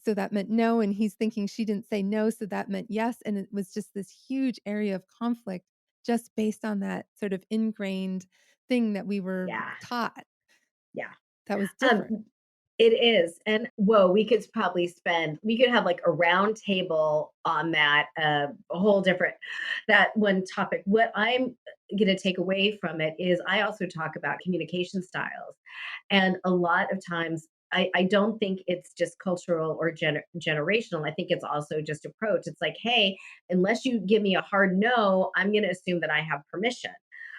that meant no, and he's thinking she didn't say no, so that meant yes, and it was just this huge area of conflict just based on that sort of ingrained thing that we were Yeah. taught Yeah. that was different. Um, it is. And whoa, we could probably spend, we could have like a round table on that, a whole different, that one topic. What I'm going to take away from it is I also talk about communication styles. And a lot of times, I don't think it's just cultural or generational. I think it's also just approach. It's like, hey, unless you give me a hard no, I'm going to assume that I have permission.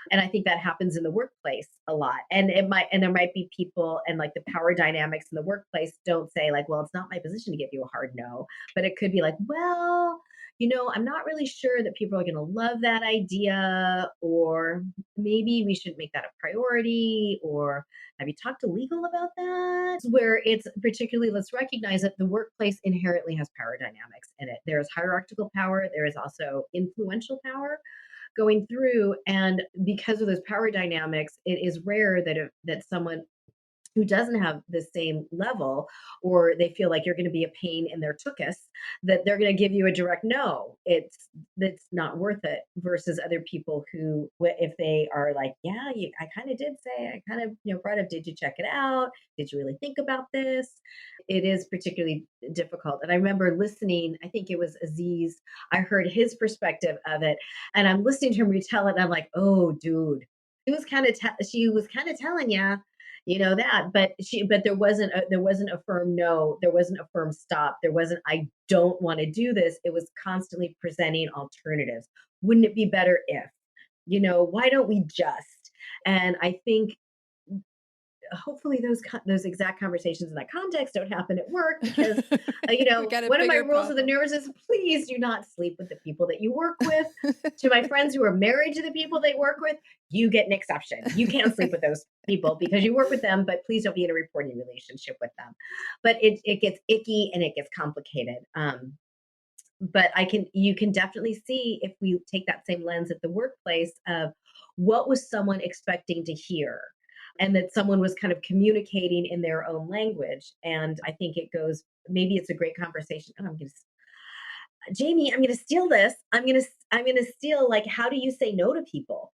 And I think that happens in the workplace a lot. And it might, and there might be people, and like the power dynamics in the workplace don't say like, well, it's not my position to give you a hard no, but it could be like, well, you know, I'm not really sure that people are going to love that idea, or maybe we should make that a priority, or have you talked to legal about that? Where it's particularly, let's recognize that the workplace inherently has power dynamics in it. There is hierarchical power, there is also influential power going through. And because of those power dynamics, it is rare that that someone who doesn't have the same level, or they feel like you're going to be a pain in their tuchus, that they're going to give you a direct no. It's not worth it, versus other people who, if they are like, yeah, I kind of did say, I kind of, you know, brought up, did you check it out, did you really think about this? It is particularly difficult. And I remember listening, I think it was Aziz, I heard his perspective of it, and I'm listening to him retell it, and I'm like, oh dude, she was kind of telling you, you know, that, but there wasn't a firm no, there wasn't a firm stop, there wasn't, I don't want to do this. It was constantly presenting alternatives. Wouldn't it be better if, you know, why don't we just, and I think hopefully those exact conversations in that context don't happen at work because, We got a one of my bigger rules of the problem. nerves is please do not sleep with the people that you work with. To my friends who are married to the people they work with, you get an exception. You can't sleep with those people because you work with them, but please don't be in a reporting relationship with them. But it gets icky and it gets complicated. But you can definitely see if we take that same lens at the workplace of what was someone expecting to hear, and that someone was kind of communicating in their own language. And I think it goes, maybe it's a great conversation. Oh, Jamie, I'm going to steal this. I'm going to steal, like, how do you say no to people?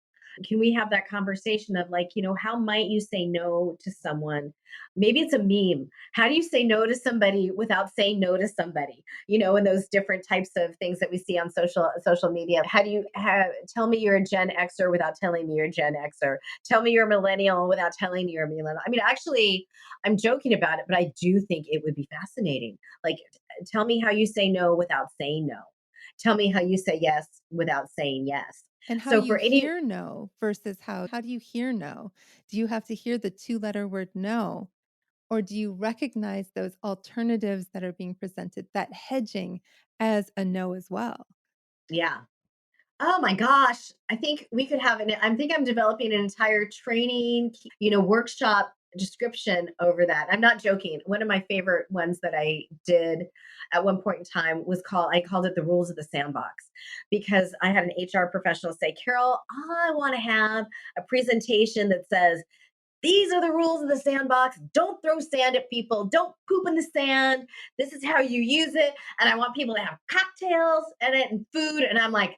Can we have that conversation of, like, how might you say no to someone? Maybe it's a meme. How do you say no to somebody without saying no to somebody? And those different types of things that we see on social media. How do you tell me you're a Gen Xer without telling me you're a Gen Xer? Tell me you're a millennial without telling me you're a millennial. I mean, actually, I'm joking about it, but I do think it would be fascinating. Like, tell me how you say no without saying no. Tell me how you say yes without saying yes. And how So you for any hear no versus how do you hear no? Do you have to hear the two-letter word no? Or do you recognize those alternatives that are being presented, that hedging as a no as well? Yeah. Oh my gosh. I think we could have I think I'm developing an entire training, workshop description over that. I'm not joking. One of my favorite ones that I did at one point in time I called it the rules of the sandbox, because I had an HR professional say, Carol, I want to have a presentation that says, these are the rules of the sandbox. Don't throw sand at people. Don't poop in the sand. This is how you use it. And I want people to have cocktails in it and food. And I'm like,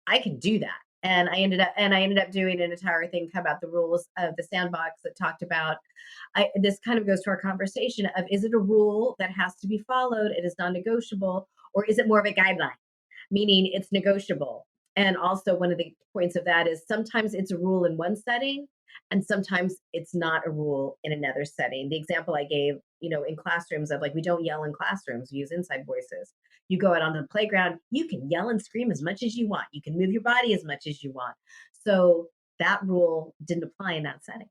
I can do that. And I ended up doing an entire thing about the rules of the sandbox that talked about, this kind of goes to our conversation of, is it a rule that has to be followed, it is non-negotiable, or is it more of a guideline, meaning it's negotiable? And also, one of the points of that is sometimes it's a rule in one setting and sometimes it's not a rule in another setting. The example I gave, in classrooms, of, like, we don't yell in classrooms, we use inside voices. You go out onto the playground, you can yell and scream as much as you want. You can move your body as much as you want. So that rule didn't apply in that setting.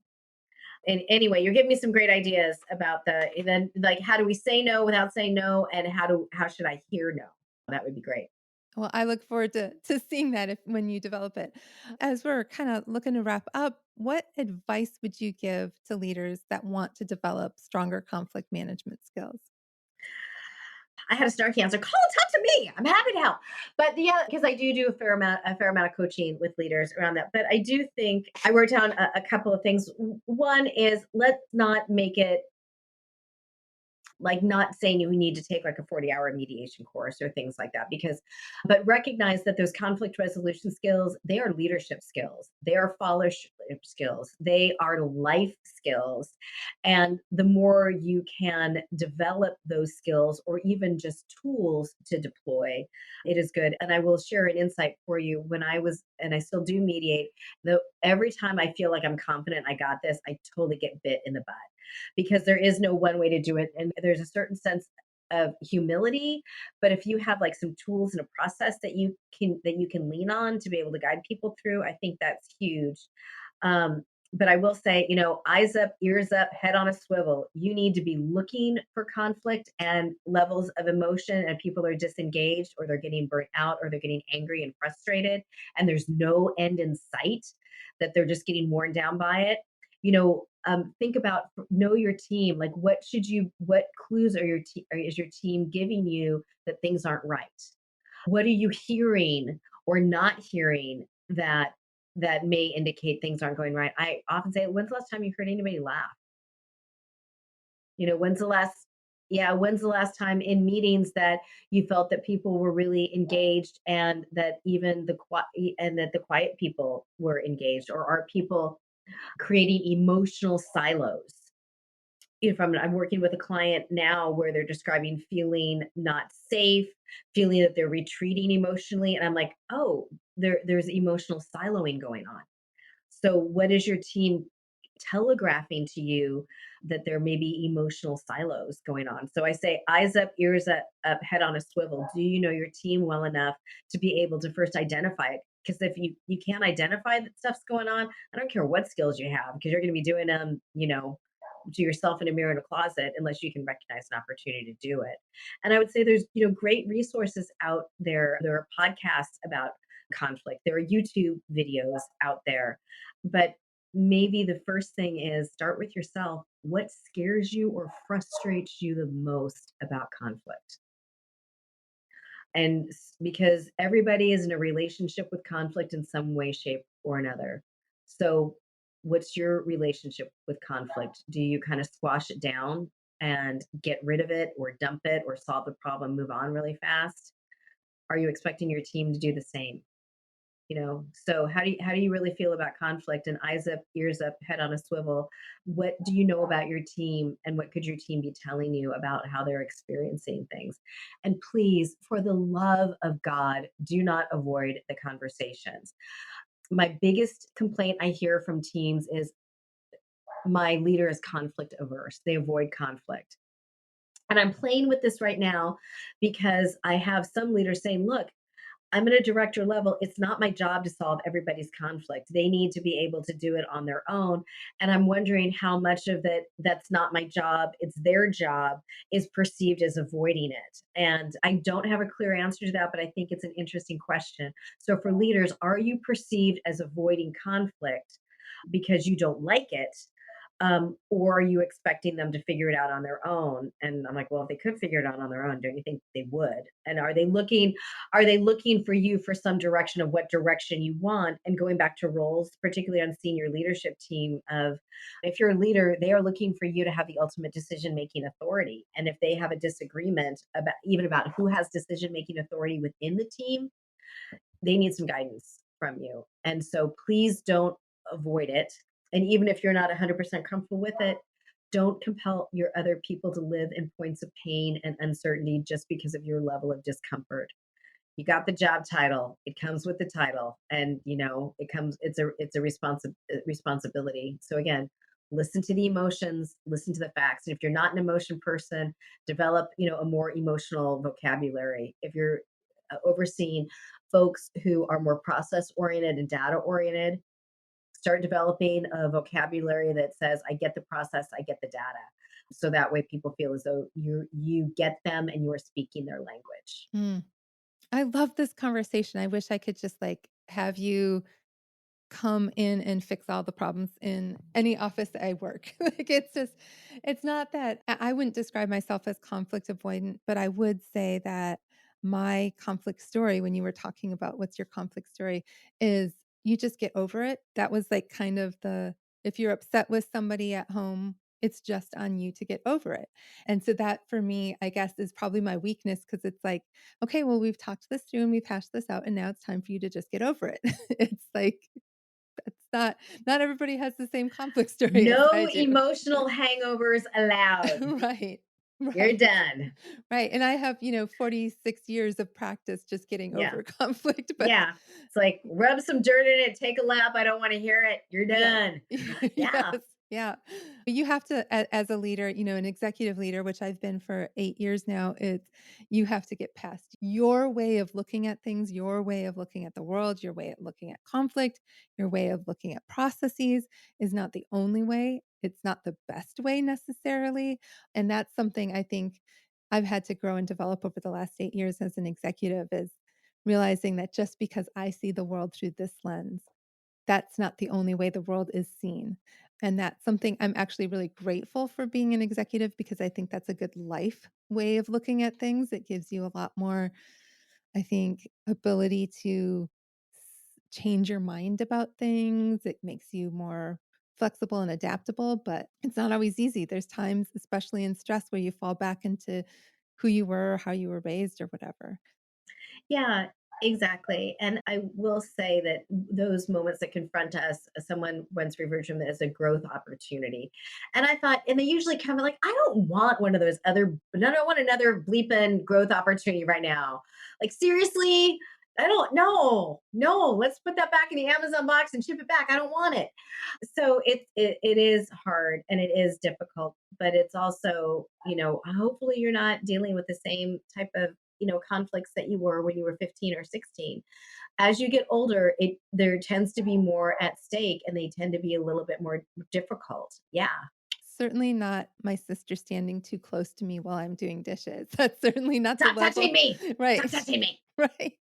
And anyway, you're giving me some great ideas about and then, like, how do we say no without saying no, and how should I hear no? That would be great. Well, I look forward to seeing that if when you develop it. As we're kind of looking to wrap up, what advice would you give to leaders that want to develop stronger conflict management skills? I had a snarky answer. Call and talk to me. I'm happy to help. But yeah, because I do a fair amount of coaching with leaders around that. But I do think I wrote down a couple of things. One is, let's not make it, like, not saying you need to take like a 40-hour mediation course or things like that, because but recognize that those conflict resolution skills, they are leadership skills, they are followership skills, they are life skills. And the more you can develop those skills, or even just tools to deploy, it is good. And I will share an insight for you. When I was, and I still do mediate, though, every time I feel like I'm confident I got this, I totally get bit in the butt, because there is no one way to do it. And there's a certain sense of humility. But if you have, like, some tools and a process that you can lean on to be able to guide people through, I think that's huge. Um, but I will say, eyes up, ears up, head on a swivel. You need to be looking for conflict and levels of emotion, and people are disengaged, or they're getting burnt out, or they're getting angry and frustrated, and there's no end in sight, that they're just getting worn down by it. Think about, know your team. Like, what clues is your team giving you that things aren't right? What are you hearing or not hearing that may indicate things aren't going right? I often say, when's the last time you heard anybody laugh? When's the last Yeah, when's the last time in meetings that you felt that people were really engaged, and that even the quiet people were engaged? Or are people creating emotional silos? If I'm working with a client now where they're describing feeling not safe, feeling that they're retreating emotionally, and I'm like, oh, there's emotional siloing going on. So what is your team telegraphing to you that there may be emotional silos going on? So I say, eyes up, ears up, head on a swivel. Do you know your team well enough to be able to first identify it? Because if you can't identify that stuff's going on, I don't care what skills you have, because you're going to be doing them, to yourself in a mirror in a closet, unless you can recognize an opportunity to do it. And I would say there's, great resources out there. There are podcasts about conflict. There are YouTube videos out there. But maybe the first thing is start with yourself. What scares you or frustrates you the most about conflict? And because everybody is in a relationship with conflict in some way, shape, or another. So, what's your relationship with conflict? Do you kind of squash it down and get rid of it, or dump it, or solve the problem, move on really fast? Are you expecting your team to do the same? So how do you really feel about conflict? And eyes up, ears up, head on a swivel, what do you know about your team, and what could your team be telling you about how they're experiencing things? And please, for the love of God, do not avoid the conversations. My biggest complaint I hear from teams is, my leader is conflict averse, they avoid conflict. And I'm playing with this right now because I have some leaders saying, look, I'm at a director level. It's not my job to solve everybody's conflict. They need to be able to do it on their own. And I'm wondering how much of it, that's not my job, it's their job, is perceived as avoiding it. And I don't have a clear answer to that, but I think it's an interesting question. So for leaders, are you perceived as avoiding conflict because you don't like it? Or are you expecting them to figure it out on their own? And I'm like, well, if they could figure it out on their own, don't you think they would? And are they looking for you for some direction of what direction you want? And going back to roles, particularly on senior leadership team, of if you're a leader, they are looking for you to have the ultimate decision making authority. And if they have a disagreement about who has decision making authority within the team, they need some guidance from you. And so please don't avoid it. And even if you're not 100% comfortable with it, don't compel your other people to live in points of pain and uncertainty just because of your level of discomfort. You got the job title, it comes with the title, and it's a responsibility. So again, listen to the emotions, listen to the facts. And if you're not an emotion person, develop a more emotional vocabulary. If you're overseeing folks who are more process oriented and data oriented, start developing a vocabulary that says, I get the process, I get the data. So that way people feel as though you get them and you're speaking their language. Mm. I love this conversation. I wish I could just like have you come in and fix all the problems in any office that I work. Like it's not that I wouldn't describe myself as conflict avoidant, but I would say that my conflict story, when you were talking about what's your conflict story, is you just get over it. That was like kind of if you're upset with somebody at home, it's just on you to get over it. And so that for me, I guess, is probably my weakness because it's like, okay, well, we've talked this through and we've hashed this out, and now it's time for you to just get over it. It's like it's not everybody has the same conflict story as I No do. emotional hangovers allowed. Right. You're Right. done. Right, and I have, 46 years of practice just getting Yeah. over conflict, but Yeah. It's like rub some dirt in it, take a lap. I don't want to hear it. You're yeah. done. Yes, Yeah. yeah. But you have to as a leader, an executive leader, which I've been for 8 years now, it's you have to get past your way of looking at things, your way of looking at the world, your way of looking at conflict, your way of looking at processes is not the only way. It's not the best way necessarily, and that's something I think I've had to grow and develop over the last 8 years as an executive is realizing that just because I see the world through this lens that's not the only way the world is seen. And that's something I'm actually really grateful for being an executive because I think that's a good life way of looking at things. It gives you a lot more, I think, ability to change your mind about things. It makes you more flexible and adaptable, but it's not always easy. There's times, especially in stress, where you fall back into who you were, how you were raised, or whatever. Yeah, exactly. And I will say that those moments that confront us, someone once referred to them as a growth opportunity. And I thought, and they usually come like, I don't want one of those other, I don't want another bleeping growth opportunity right now. Like, seriously? I don't know. No, let's put that back in the Amazon box and ship it back. I don't want it. So it is hard and it is difficult, but it's also, hopefully you're not dealing with the same type of conflicts that you were when you were 15 or 16. As you get older, there tends to be more at stake and they tend to be a little bit more difficult. Yeah. Certainly not my sister standing too close to me while I'm doing dishes. That's certainly not the Stop touching level. me. Stop Right. touching me. Right.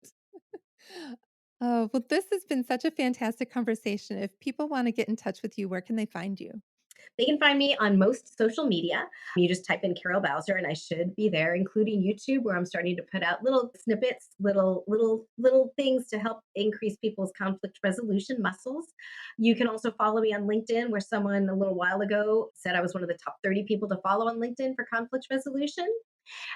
Oh, well, this has been such a fantastic conversation. If people wanna get in touch with you, where can they find you? They can find me on most social media. You just type in Carol Bowser and I should be there, including YouTube, where I'm starting to put out little snippets, little things to help increase people's conflict resolution muscles. You can also follow me on LinkedIn, where someone a little while ago said I was one of the top 30 people to follow on LinkedIn for conflict resolution.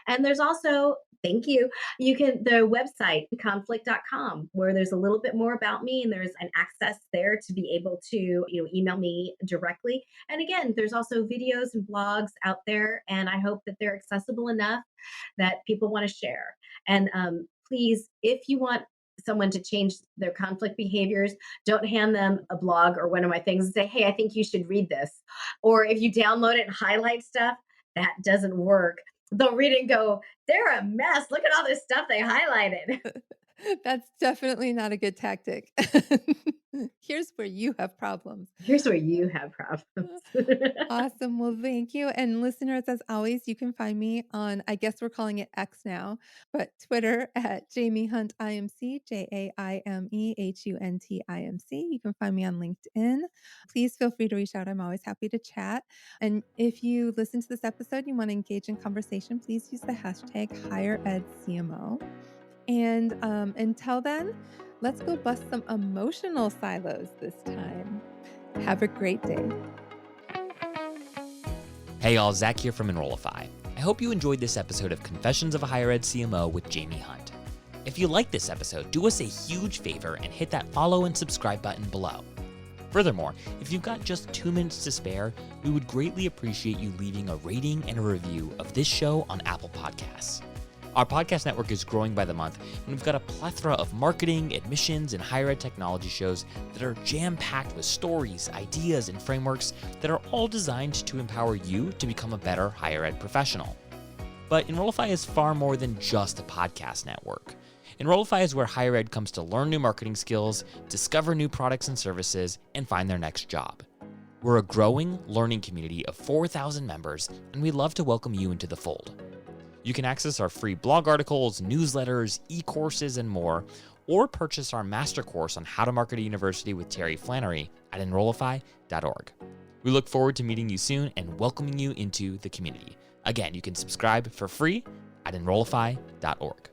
And there's also, thank you, the website, conflict.com, where there's a little bit more about me and there's an access there to be able to, email me directly. And again, there's also videos and blogs out there, and I hope that they're accessible enough that people want to share. And please, if you want someone to change their conflict behaviors, don't hand them a blog or one of my things and say, hey, I think you should read this. Or if you download it and highlight stuff, that doesn't work. They'll read it and go, they're a mess. Look at all this stuff they highlighted. That's definitely not a good tactic. Here's where you have problems. Here's where you have problems. Awesome. Well, thank you. And listeners, as always, you can find me on, I guess we're calling it X now, but Twitter at Jamie Hunt IMC, JAIMEHUNTIMC. You can find me on LinkedIn. Please feel free to reach out. I'm always happy to chat. And if you listen to this episode, you want to engage in conversation, please use the hashtag Higher Ed CMO. And until then, let's go bust some emotional silos this time. Have a great day. Hey y'all, Zach here from Enrollify. I hope you enjoyed this episode of Confessions of a Higher Ed CMO with Jamie Hunt. If you like this episode, do us a huge favor and hit that follow and subscribe button below. Furthermore, if you've got just 2 minutes to spare, we would greatly appreciate you leaving a rating and a review of this show on Apple Podcasts. Our podcast network is growing by the month, and we've got a plethora of marketing, admissions, and higher ed technology shows that are jam-packed with stories, ideas, and frameworks that are all designed to empower you to become a better higher ed professional. But Enrollify is far more than just a podcast network. Enrollify is where higher ed comes to learn new marketing skills, discover new products and services, and find their next job. We're a growing learning community of 4,000 members, and we'd love to welcome you into the fold. You can access our free blog articles, newsletters, e-courses, and more, or purchase our master course on how to market a university with Terry Flannery at enrollify.org. We look forward to meeting you soon and welcoming you into the community. Again, you can subscribe for free at enrollify.org.